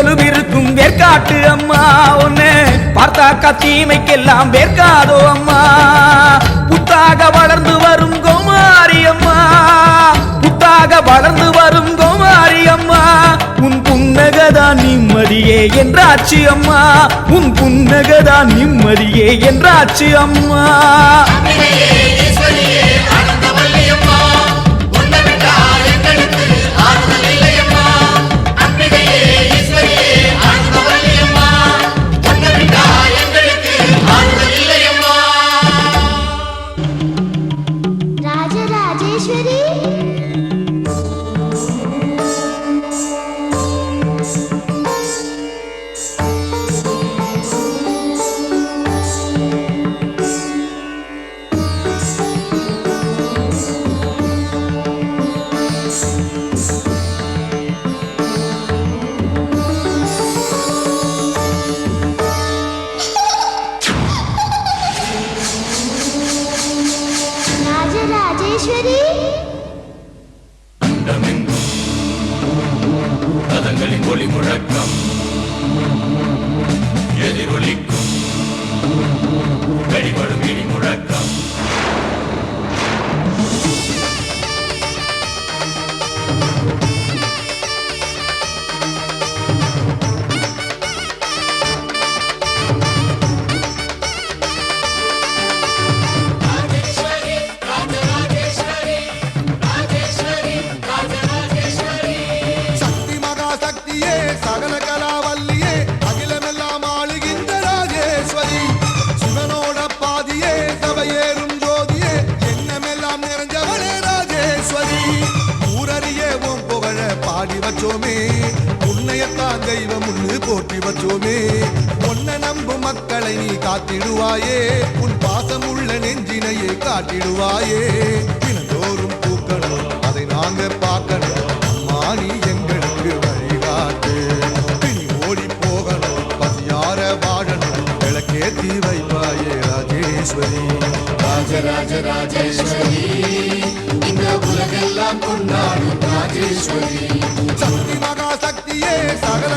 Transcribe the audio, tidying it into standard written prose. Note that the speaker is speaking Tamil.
போலும் இருக்கும் வேர்க்காட்டு அம்மா ஒன்னு பார்த்தாக்கா தீமைக்கெல்லாம் வேர்க்காதோ அம்மா புத்தாக வளர்ந்து வரும் கோமாரி அம்மா புத்தாக வளர்ந்து வரும் கோமாரி அம்மா உன் புன்னகதான் நிம்மதியே என்றாச்சு அம்மா உன் புன்னகதான் நிம்மதியே என்றாச்சு அம்மா ரதங்களின் ஒளி முழக்கம் எதிரொலிக்கும் வெளிப்படும் இடி முழக்கம் சகல கலாவல்லியே அகிலமெல்லாம் ஆளுகின்ற ராஜேஸ்வரி சிவனோட பாதியே சபையேறும் ஜோதியே எண்ணமெல்லாம் நிறைஞ்சவளே ராஜேஸ்வரி ஊரறியே உன் புகழ பாடி வச்சோமே உன்னையத்தான் தெய்வம் முன்னு போற்றி வச்சோமே உன்னை நம்பும் மக்களை நீ காத்திடுவாயே உன் பாசம் உள்ள நெஞ்சினையே காட்டிடுவாயே தினந்தோறும் பூக்கணும் அதை நாங்க பார்க்கணும் மாணி எங்களுக்கு வழிகாட்டு பிணி ஓடி போகணும் பசியார வாழணும் விளக்கேத்தி வைப்பாயே ராஜேஸ்வரி ராஜராஜ ராஜேஸ்வரி இந்த உலகெல்லாம் கொண்டாடும் ராஜேஸ்வரி சக்தி மகா சக்தியே சகல